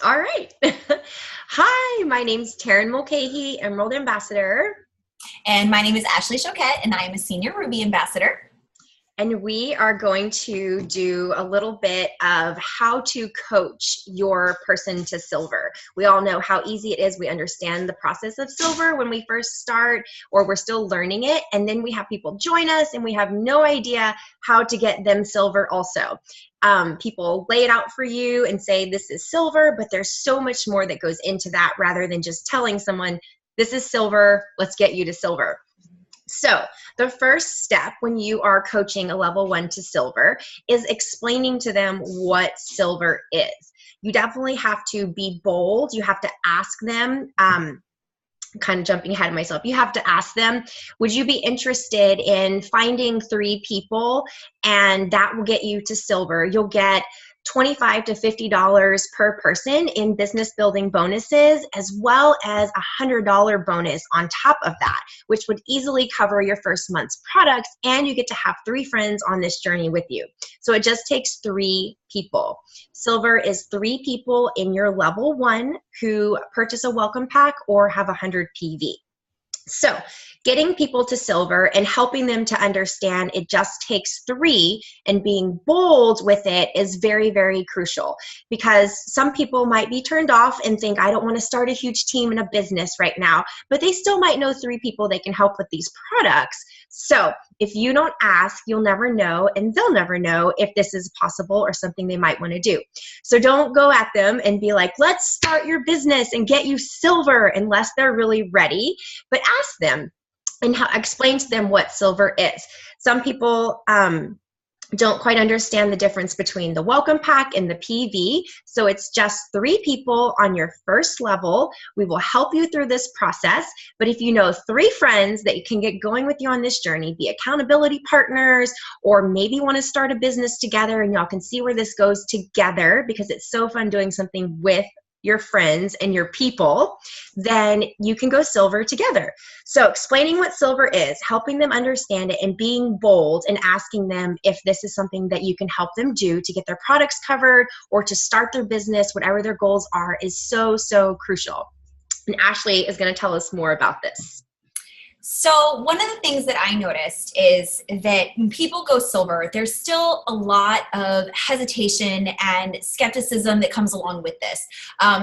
All right. Hi, my name's Taryn Mulcahy, Emerald Ambassador, And my name is Ashley Choquette, and I am a Senior Ruby Ambassador. and we are going to do a little bit of how to coach your person to silver. We all know how easy it is. We understand the process of silver when we first start, or we're still learning it, and then we have people join us, and we have no idea how to get them silver also. People lay it out for you and say this is silver, but there's so much more that goes into that rather than just telling someone this is silver, let's get you to silver. So the first step when you are coaching a level 1 to silver is explaining to them what silver is. You definitely have to be bold. You have to ask them, kind of jumping ahead of myself, you have to ask them, would you be interested in finding 3 people and that will get you to silver? You'll get $25 to $50 per person in business building bonuses, as well as a $100 bonus on top of that, which would easily cover your first month's products, and you get to have 3 friends on this journey with you. So it just takes 3 people. Silver is 3 people in your level 1 who purchase a welcome pack or have 100 PV. So getting people to silver and helping them to understand it just takes 3 and being bold with it is very, very crucial, because some people might be turned off and think, I don't want to start a huge team in a business right now, but they still might know 3 people they can help with these products. So if you don't ask, you'll never know, and they'll never know if this is possible or something they might want to do. So don't go at them and be like, let's start your business and get you silver, unless they're really ready. But ask them and explain to them what silver is. Some people don't quite understand the difference between the welcome pack and the PV. So it's just 3 people on your first level. We will help you through this process. But if you know 3 friends that you can get going with you on this journey, be accountability partners, or maybe want to start a business together and y'all can see where this goes together, because it's so fun doing something with your friends and your people, then you can go silver together. So explaining what silver is, helping them understand it, and being bold and asking them if this is something that you can help them do to get their products covered or to start their business, whatever their goals are, is so, so crucial. And Ashley is going to tell us more about this. So one of the things that I noticed is that when people go silver, there's still a lot of hesitation and skepticism that comes along with this.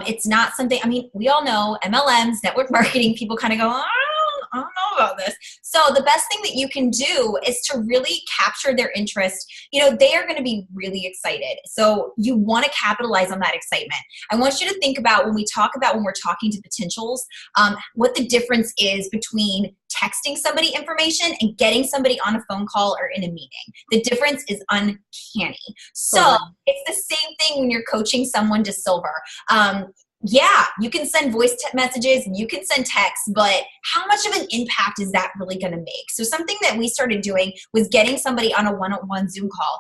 It's not something, I mean, we all know MLMs, network marketing, people kind of go, I don't know about this. So the best thing that you can do is to really capture their interest. You know, they are going to be really excited. So you want to capitalize on that excitement. I want you to think about when we're talking to potentials, what the difference is between texting somebody information and getting somebody on a phone call or in a meeting. The difference is uncanny. So it's the same thing when you're coaching someone to silver. Yeah, you can send voice messages, you can send texts, but how much of an impact is that really going to make? So something that we started doing was getting somebody on a one-on-one Zoom call,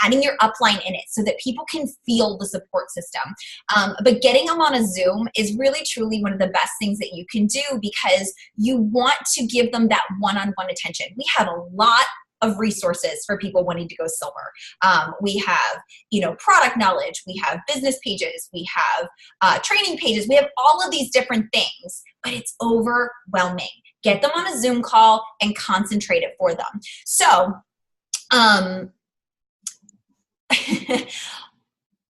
adding your upline in it so that people can feel the support system. But getting them on a Zoom is really, truly one of the best things that you can do, because you want to give them that one-on-one attention. We have a lot of resources for people wanting to go silver. We have, product knowledge, we have business pages, we have training pages, we have all of these different things, but it's overwhelming. Get them on a Zoom call and concentrate it for them. So,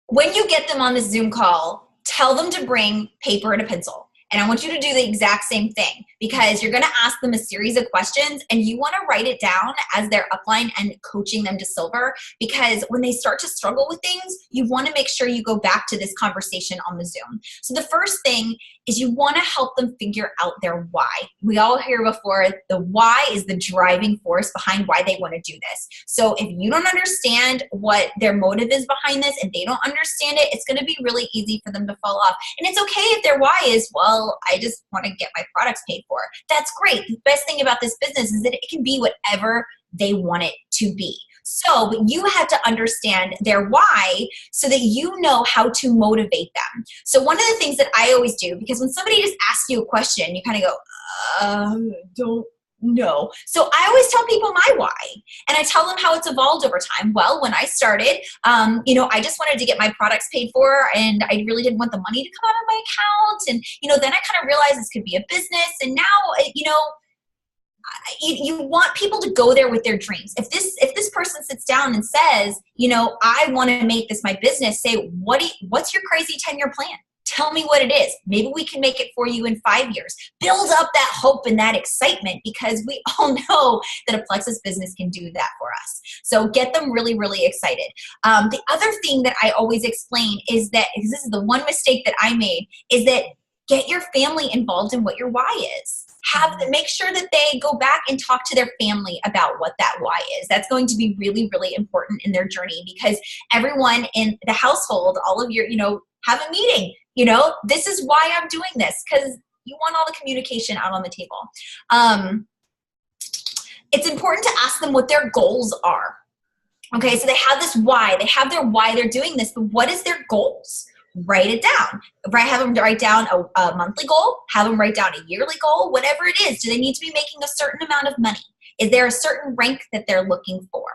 when you get them on the Zoom call, tell them to bring paper and a pencil. And I want you to do the exact same thing, because you're going to ask them a series of questions and you want to write it down as their upline and coaching them to silver, because when they start to struggle with things, you want to make sure you go back to this conversation on the Zoom. So the first thing is you want to help them figure out their why. We all hear before, the why is the driving force behind why they want to do this. So if you don't understand what their motive is behind this and they don't understand it, it's going to be really easy for them to fall off. And it's okay if their why is, well, I just want to get my products paid for. That's great. The best thing about this business is that it can be whatever they want it to be. So, but you have to understand their why so that you know how to motivate them. So one of the things that I always do, because when somebody just asks you a question, you kind of go, don't No. So I always tell people my why, and I tell them how it's evolved over time. Well, when I started, I just wanted to get my products paid for, and I really didn't want the money to come out of my account. And, then I kind of realized this could be a business. And now, you want people to go there with their dreams. If this person sits down and says, I want to make this my business, say, what's your crazy 10-year plan? Tell me what it is. Maybe we can make it for you in 5 years. Build up that hope and that excitement, because we all know that a Plexus business can do that for us. So get them really, really excited. The other thing that I always explain is that, because this is the one mistake that I made, is that get your family involved in what your why is. Make sure that they go back and talk to their family about what that why is. That's going to be really, really important in their journey, because everyone in the household, all of your, have a meeting. This is why I'm doing this, because you want all the communication out on the table. It's important to ask them what their goals are. Okay, so they have this why. They have their why they're doing this, but what is their goals? Write it down. Have them write down a monthly goal. Have them write down a yearly goal, whatever it is. Do they need to be making a certain amount of money? Is there a certain rank that they're looking for?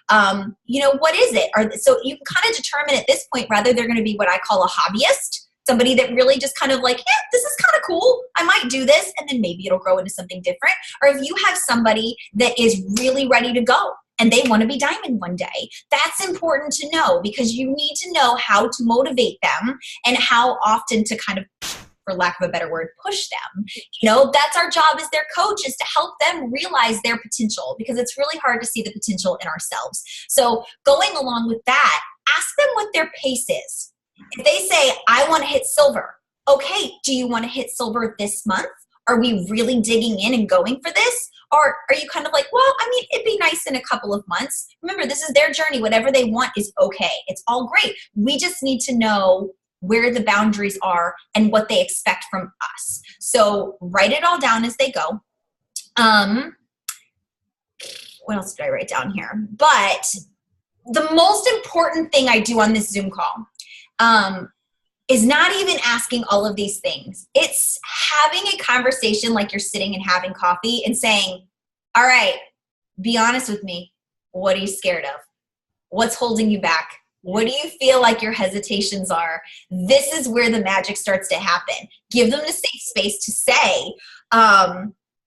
What is it? So you can kind of determine at this point, rather they're going to be what I call a hobbyist, somebody that really just kind of like, yeah, this is kind of cool. I might do this, and then maybe it'll grow into something different. Or if you have somebody that is really ready to go and they want to be diamond one day, that's important to know, because you need to know how to motivate them and how often to kind of, for lack of a better word, push them. That's our job as their coach, is to help them realize their potential, because it's really hard to see the potential in ourselves. So going along with that, ask them what their pace is. If they say, I want to hit silver, okay, do you want to hit silver this month? Are we really digging in and going for this? Or are you kind of like, well, it'd be nice in a couple of months. Remember, this is their journey. Whatever they want is okay. It's all great. We just need to know where the boundaries are and what they expect from us. So write it all down as they go. What else did I write down here? But the most important thing I do on this Zoom call is not even asking all of these things. It's having a conversation like you're sitting and having coffee and saying, all right, be honest with me. What are you scared of? What's holding you back? What do you feel like your hesitations are? This is where the magic starts to happen. Give them the safe space to say,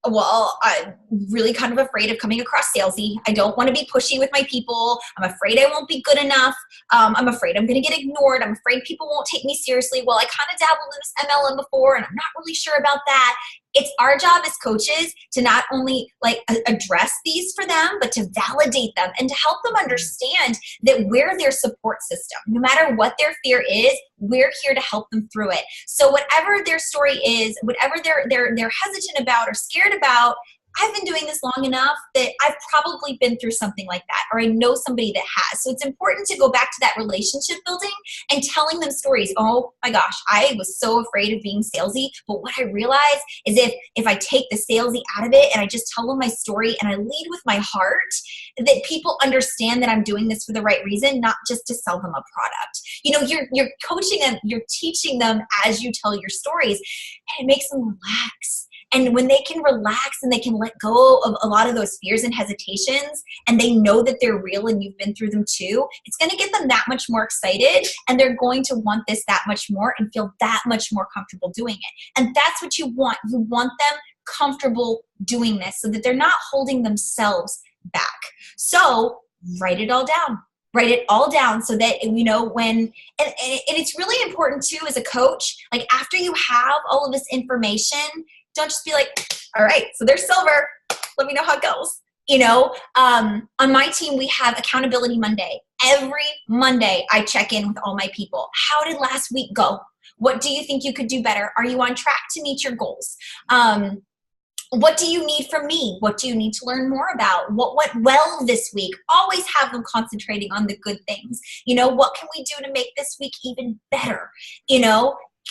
well, I'm really kind of afraid of coming across salesy. I don't want to be pushy with my people. I'm afraid I won't be good enough. I'm afraid I'm going to get ignored. I'm afraid people won't take me seriously. Well, I kind of dabbled in this MLM before, and I'm not really sure about that. It's our job as coaches to not only address these for them, but to validate them and to help them understand that we're their support system. No matter what their fear is, we're here to help them through it. So whatever their story is, whatever they're hesitant about or scared about, I've been doing this long enough that I've probably been through something like that, or I know somebody that has. So it's important to go back to that relationship building and telling them stories. Oh my gosh, I was so afraid of being salesy, but what I realized is if I take the salesy out of it and I just tell them my story and I lead with my heart, that people understand that I'm doing this for the right reason, not just to sell them a product. You're coaching them, you're teaching them as you tell your stories, and it makes them relax. And when they can relax and they can let go of a lot of those fears and hesitations, and they know that they're real and you've been through them too, it's going to get them that much more excited, and they're going to want this that much more and feel that much more comfortable doing it. And that's what you want. You want them comfortable doing this so that they're not holding themselves back. So write it all down. Write it all down so that, and it's really important too as a coach, like after you have all of this information, don't just be like, all right, so there's silver. Let me know how it goes. On my team, we have Accountability Monday. Every Monday, I check in with all my people. How did last week go? What do you think you could do better? Are you on track to meet your goals? What do you need from me? What do you need to learn more about? What went well this week? Always have them concentrating on the good things. What can we do to make this week even better?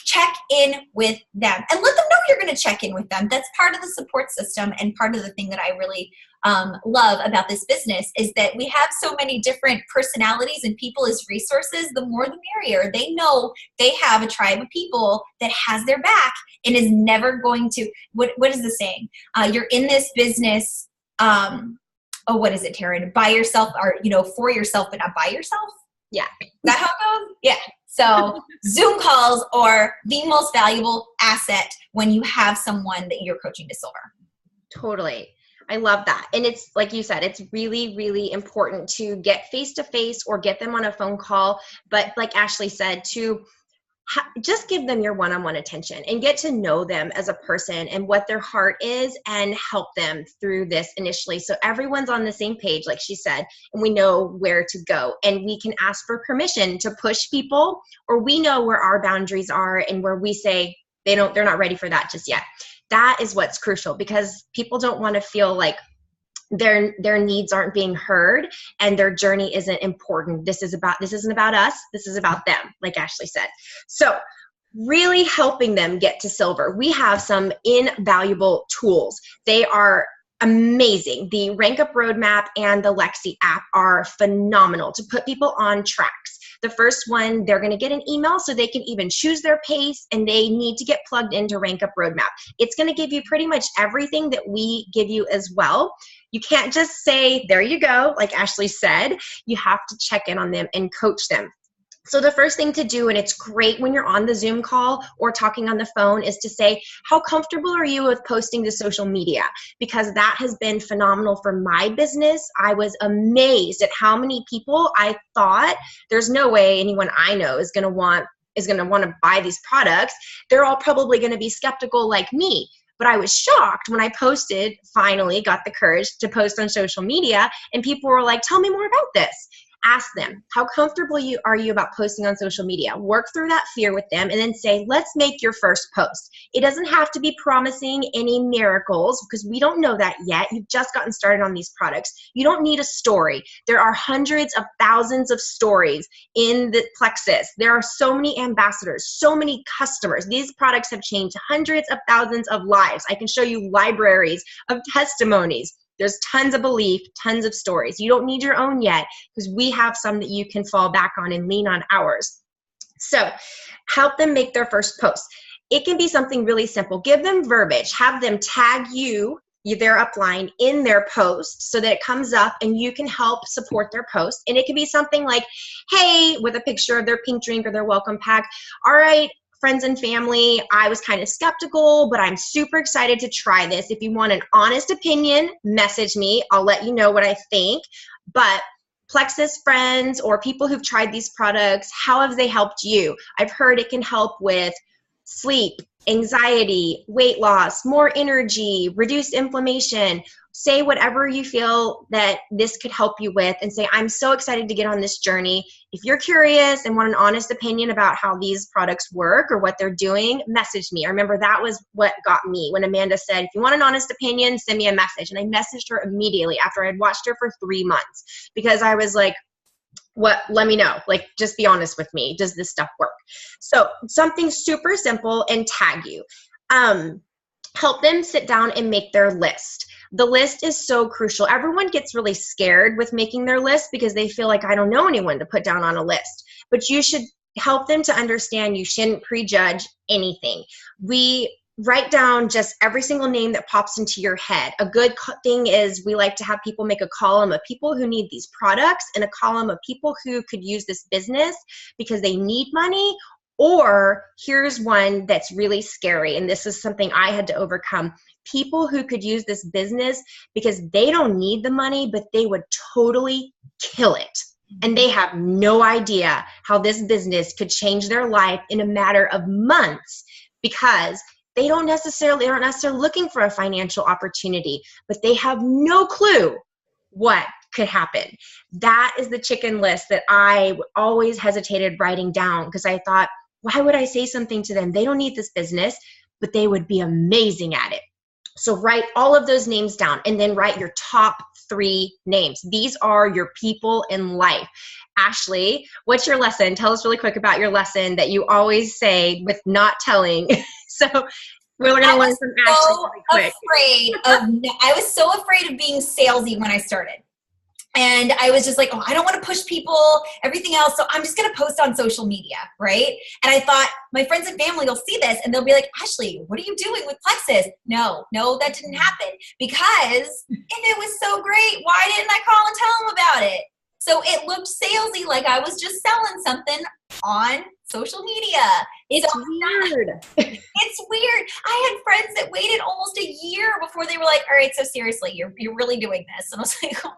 check in with them and let them know you're going to check in with them. That's part of the support system, and part of the thing that I really love about this business is that we have so many different personalities and people as resources. The more the merrier. They know they have a tribe of people that has their back and is never going to, what is the saying? You're in this business, what is it, Taryn? By yourself, or, for yourself, but not by yourself? Yeah. Is that how it goes? Yeah. So Zoom calls are the most valuable asset when you have someone that you're coaching to silver. Totally. I love that. And it's like you said, it's really, really important to get face-to-face or get them on a phone call. But like Ashley said, to just give them your one-on-one attention and get to know them as a person and what their heart is, and help them through this initially. So everyone's on the same page, like she said, and we know where to go, and we can ask for permission to push people, or we know where our boundaries are and where we say they're not ready for that just yet. That is what's crucial, because people don't want to feel like their needs aren't being heard and their journey isn't important. This isn't about us. This is about them, like Ashley said. So really helping them get to silver. We have some invaluable tools. They are amazing. The Rank Up Roadmap and the Lexi app are phenomenal to put people on tracks. The first one, they're going to get an email so they can even choose their pace, and they need to get plugged into Rank Up Roadmap. It's going to give you pretty much everything that we give you as well. You can't just say, there you go, like Ashley said. You have to check in on them and coach them. So the first thing to do, and it's great when you're on the Zoom call or talking on the phone, is to say, how comfortable are you with posting to social media? Because that has been phenomenal for my business. I was amazed at how many people I thought there's no way anyone I know is going to want to buy these products. They're all probably going to be skeptical like me. But I was shocked when I finally got the courage to post on social media, and people were like, tell me more about this. Ask them, how comfortable are you about posting on social media? Work through that fear with them, and then say, let's make your first post. It doesn't have to be promising any miracles, because we don't know that yet. You've just gotten started on these products. You don't need a story. There are hundreds of thousands of stories in the Plexus. There are so many ambassadors, so many customers. These products have changed hundreds of thousands of lives. I can show you libraries of testimonies. There's tons of belief, tons of stories. You don't need your own yet, because we have some that you can fall back on and lean on ours. So help them make their first post. It can be something really simple. Give them verbiage. Have them tag you, their upline, in their post so that it comes up and you can help support their post. And it can be something like, hey, with a picture of their pink drink or their welcome pack. All right, friends and family, I was kind of skeptical, but I'm super excited to try this. If you want an honest opinion, message me. I'll let you know what I think. But Plexus friends or people who've tried these products, how have they helped you? I've heard it can help with sleep, anxiety, weight loss, more energy, reduce inflammation. Say whatever you feel that this could help you with, and say, I'm so excited to get on this journey. If you're curious and want an honest opinion about how these products work or what they're doing, message me. I remember that was what got me when Amanda said, if you want an honest opinion, send me a message. And I messaged her immediately after I'd watched her for 3 months, because I was like, let me know. Like, just be honest with me. Does this stuff work? So something super simple, and tag you. Help them sit down and make their list. The list is so crucial. Everyone gets really scared with making their list because they feel like, I don't know anyone to put down on a list. But you should help them to understand you shouldn't prejudge anything. We write down just every single name that pops into your head. A good thing is we like to have people make a column of people who need these products and a column of people who could use this business because they need money. Or here's one that's really scary, and this is something I had to overcome. People who could use this business because they don't need the money, but they would totally kill it. And they have no idea how this business could change their life in a matter of months, because they aren't necessarily looking for a financial opportunity, but they have no clue what could happen. That is the chicken list that I always hesitated writing down, because I thought, why would I say something to them? They don't need this business, but they would be amazing at it. So write all of those names down, and then write your top 3 names. These are your people in life. Ashley, what's your lesson? Tell us really quick about your lesson that you always say with not telling. So we're going to learn from Ashley really quick. I was so afraid of being salesy when I started. And I was just like, oh, I don't want to push people, everything else. So I'm just going to post on social media, right? And I thought my friends and family will see this and they'll be like, Ashley, what are you doing with Plexus? No, that didn't happen. Because if it was so great, why didn't I call and tell them about it? So it looked salesy, like I was just selling something on social media. It's weird. It's weird. I had friends that waited almost a year before they were like, all right, so seriously, you're really doing this. And I was like, oh,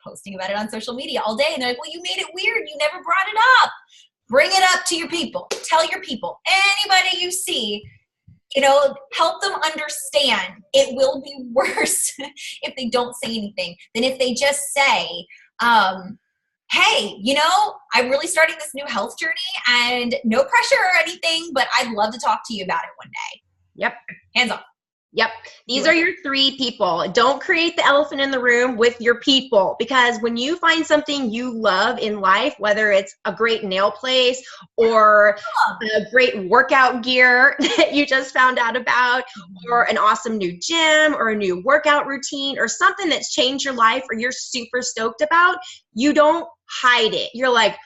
posting about it on social media all day. And they're like, well, you made it weird. You never brought it up. Bring it up to your people. Tell your people. Anybody you see, help them understand. It will be worse if they don't say anything than if they just say, hey, I'm really starting this new health journey and no pressure or anything, but I'd love to talk to you about it one day. Yep. Hands off. Yep. These are your 3 people. Don't create the elephant in the room with your people, because when you find something you love in life, whether it's a great nail place or a great workout gear that you just found out about, or an awesome new gym or a new workout routine or something that's changed your life or you're super stoked about, you don't hide it. You're like,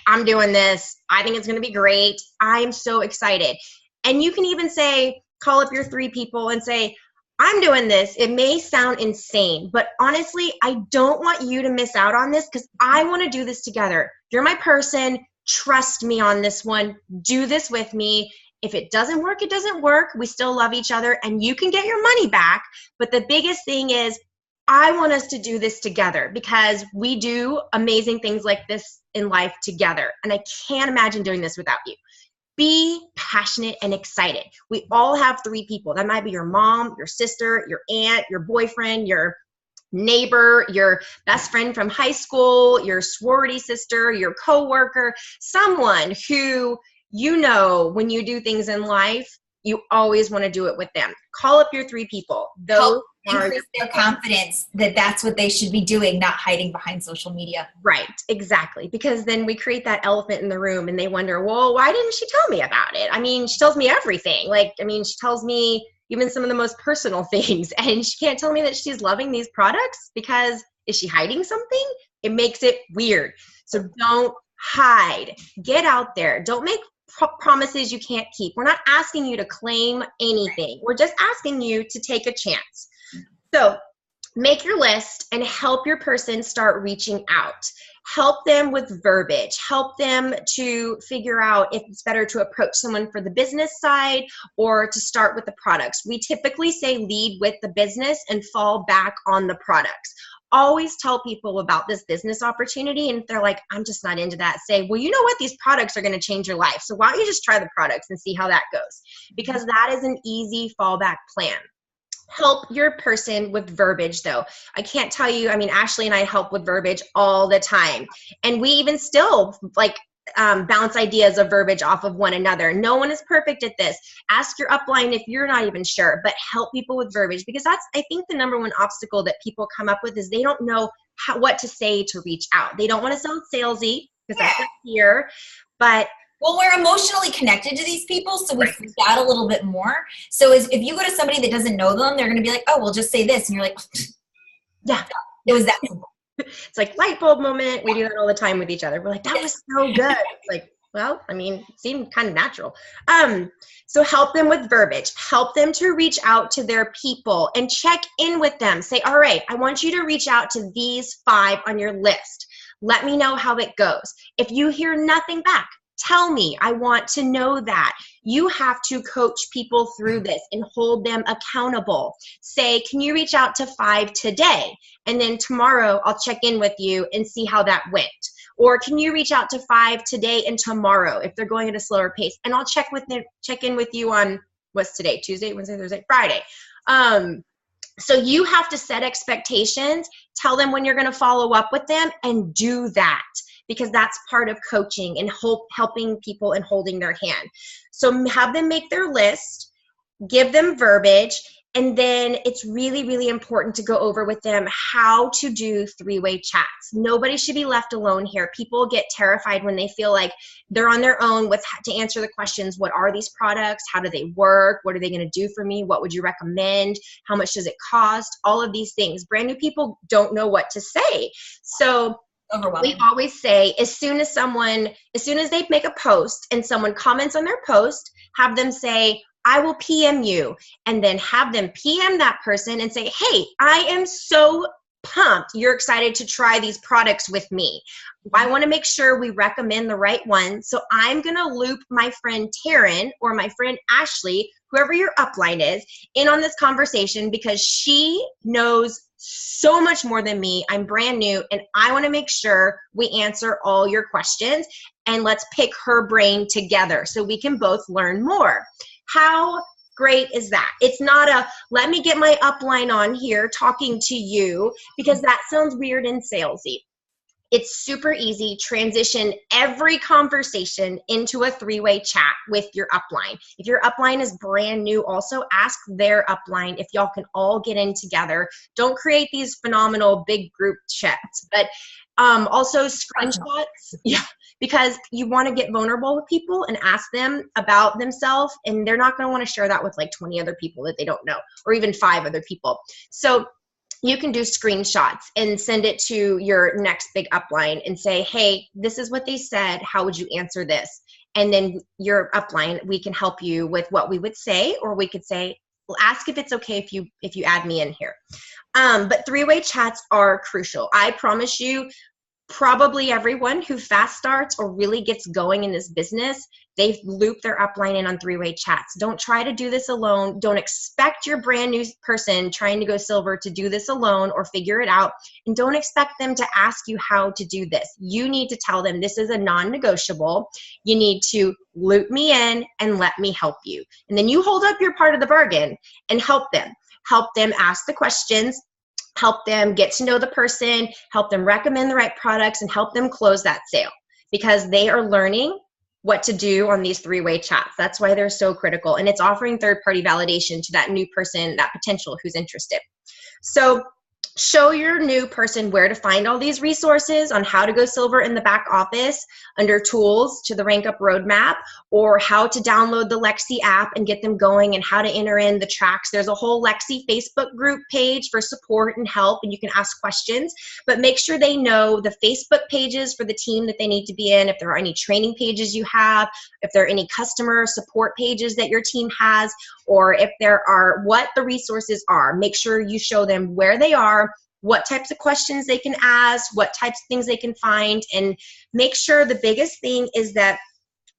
I'm doing this. I think it's going to be great. I'm so excited. And you can even say, call up your 3 people and say, I'm doing this. It may sound insane, but honestly, I don't want you to miss out on this because I want to do this together. You're my person. Trust me on this one. Do this with me. If it doesn't work, it doesn't work. We still love each other and you can get your money back. But the biggest thing is, I want us to do this together because we do amazing things like this in life together. And I can't imagine doing this without you. Be passionate and excited. We all have 3 people. That might be your mom, your sister, your aunt, your boyfriend, your neighbor, your best friend from high school, your sorority sister, your coworker, someone who when you do things in life, you always want to do it with them. Call up your 3 people. Those increase their confidence that that's what they should be doing, not hiding behind social media. Right, exactly. Because then we create that elephant in the room and they wonder, well, why didn't she tell me about it? I mean, she tells me everything. She tells me even some of the most personal things, and she can't tell me that she's loving these products because is she hiding something? It makes it weird. So don't hide. Get out there. Don't make promises you can't keep. We're not asking you to claim anything. We're just asking you to take a chance. So make your list and help your person start reaching out. Help them with verbiage. Help them to figure out if it's better to approach someone for the business side or to start with the products. We typically say lead with the business and fall back on the products. Always tell people about this business opportunity, and if they're like, I'm just not into that, say, well, you know what? These products are going to change your life. So why don't you just try the products and see how that goes? Because that is an easy fallback plan. Help your person with verbiage, though. I can't tell you, Ashley and I help with verbiage all the time. And we even still bounce ideas of verbiage off of one another. No one is perfect at this. Ask your upline if you're not even sure, but help people with verbiage, because that's, I think, the number one obstacle that people come up with is they don't know what to say to reach out. They don't want to sound salesy because that's here, but well, we're emotionally connected to these people, so we freak out a little bit more. So if you go to somebody that doesn't know them, they're going to be like, oh, well, just say this. And you're like, yeah, it was that simple. It's like light bulb moment. We do that all the time with each other. We're like, that was so good. It's like, well, it seemed kind of natural. So help them with verbiage. Help them to reach out to their people and check in with them. Say, all right, I want you to reach out to these 5 on your list. Let me know how it goes. If you hear nothing back, tell me. I want to know that. You have to coach people through this and hold them accountable. Say, can you reach out to 5 today? And then tomorrow I'll check in with you and see how that went. Or can you reach out to 5 today and tomorrow if they're going at a slower pace? And I'll check in with you on, what's today? Tuesday, Wednesday, Thursday, Friday. So you have to set expectations, tell them when you're going to follow up with them, and do that, because that's part of coaching and helping people and holding their hand. So have them make their list, give them verbiage, And then it's really, really important to go over with them how to do three-way chats. Nobody should be left alone here. People get terrified when they feel like they're on their own to answer the questions. What are these products? How do they work? What are they going to do for me? What would you recommend? How much does it cost? All of these things. Brand new people don't know what to say. So we always say, as soon as they make a post and someone comments on their post, have them say, I will PM you, and then have them PM that person and say, hey, I am so pumped you're excited to try these products with me. I want to make sure we recommend the right one. So I'm going to loop my friend Taryn or my friend Ashley, whoever your upline is, in on this conversation because she knows so much more than me. I'm brand new and I want to make sure we answer all your questions, and let's pick her brain together so we can both learn more. How great is that? It's not a, let me get my upline on here talking to you, because that sounds weird and salesy. It's super easy. Transition every conversation into a three-way chat with your upline. If your upline is brand new, also ask their upline if y'all can all get in together. Don't create these phenomenal big group chats, but also screenshots. Yeah, because you want to get vulnerable with people and ask them about themselves, and they're not going to want to share that with like 20 other people that they don't know, or even 5 other people. So you can do screenshots and send it to your next big upline and say, hey, this is what they said. How would you answer this? And then your upline, we can help you with what we would say, or we could say, well, ask if it's okay if you add me in here. But three-way chats are crucial. I promise you, probably everyone who fast starts or really gets going in this business, they've looped their upline in on three-way chats. Don't try to do this alone. Don't expect your brand new person trying to go silver to do this alone or figure it out. And don't expect them to ask you how to do this. You need to tell them this is a non-negotiable. You need to loop me in and let me help you. And then you hold up your part of the bargain and help them. Help them ask the questions, help them get to know the person, help them recommend the right products, and help them close that sale, because they are learning what to do on these three-way chats. That's why they're so critical. And it's offering third-party validation to that new person, that potential who's interested. So show your new person where to find all these resources on how to go silver in the back office under tools to the Rank Up Roadmap, or how to download the Lexi app and get them going, and how to enter in the tracks. There's a whole Lexi Facebook group page for support and help, and you can ask questions, but make sure they know the Facebook pages for the team that they need to be in, if there are any training pages you have, if there are any customer support pages that your team has, or if there are, what the resources are. Make sure you show them where they are, what types of questions they can ask, what types of things they can find, and make sure the biggest thing is that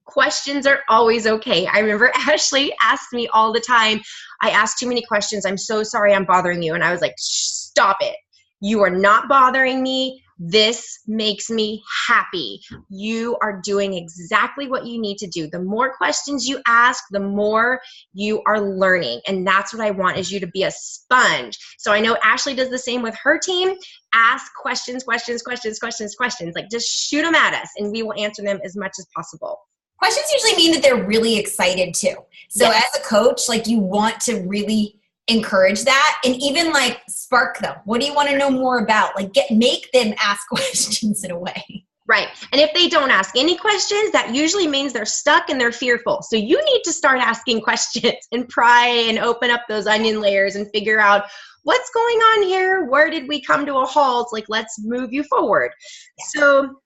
questions are always okay. I remember Ashley asked me all the time, I asked too many questions. I'm so sorry I'm bothering you. And I was like, stop it. You are not bothering me. This makes me happy. You are doing exactly what you need to do. The more questions you ask, the more you are learning. And that's what I want, is you to be a sponge. So I know Ashley does the same with her team. Ask questions. Like, just shoot them at us and we will answer them as much as possible. Questions usually mean that they're really excited too. So yes, as a coach, like, you want to really encourage that, and even like spark them. What do you want to know more about? Like, make them ask questions in a way. Right. And if they don't ask any questions, that usually means they're stuck and they're fearful. So you need to start asking questions and pry and open up those onion layers and figure out what's going on here. Where did we come to a halt? Like, let's move you forward. Yeah. So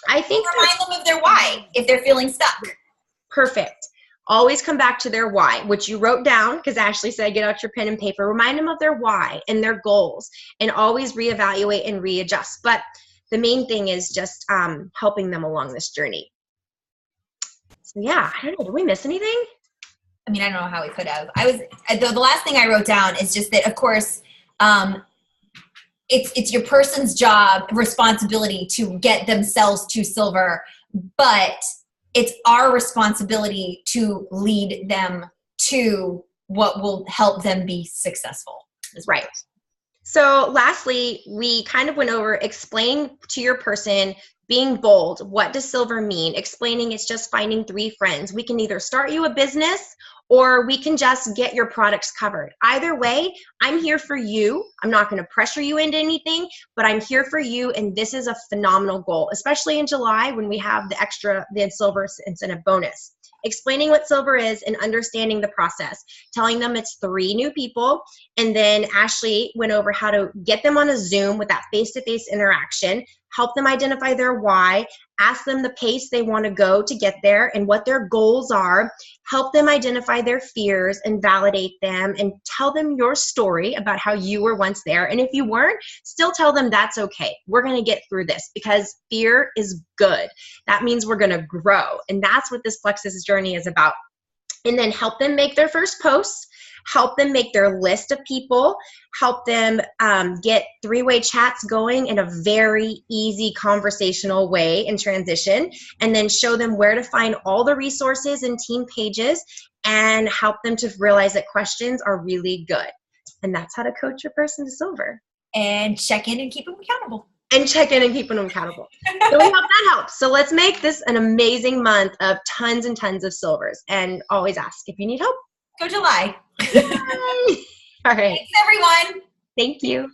I think remind them of their why if they're feeling stuck. Perfect. Always come back to their why, which you wrote down, because Ashley said get out your pen and paper. Remind them of their why and their goals, and always reevaluate and readjust. But the main thing is just helping them along this journey. So yeah, I don't know. Did we miss anything? I mean, I don't know how we could have. The last thing I wrote down is just that, of course, it's your person's job, responsibility to get themselves to silver, but it's our responsibility to lead them to what will help them be successful. Right. So lastly, we kind of went over explain to your person, being bold. What does silver mean? Explaining it's just finding 3 friends. We can either start you a business, or we can just get your products covered. Either way, I'm here for you. I'm not going to pressure you into anything, but I'm here for you. And this is a phenomenal goal, especially in July when we have the silver incentive bonus. Explaining what silver is and understanding the process, telling them it's 3 new people. And then Ashley went over how to get them on a Zoom with that face-to-face interaction, help them identify their why, ask them the pace they want to go to get there and what their goals are, help them identify their fears and validate them, and tell them your story about how you were once there. And if you weren't, still tell them that's okay. We're going to get through this because fear is good. That means we're going to grow. And that's what this Plexus journey is about. And then help them make their first posts, help them make their list of people, help them get 3-way chats going in a very easy conversational way in transition, and then show them where to find all the resources and team pages, and help them to realize that questions are really good. And that's how to coach your person to silver. And check in and keep them accountable. And check in and keep them accountable. So we hope that helps. So let's make this an amazing month of tons and tons of silvers. And always ask if you need help. Go July. All right. Thanks, everyone. Thank you.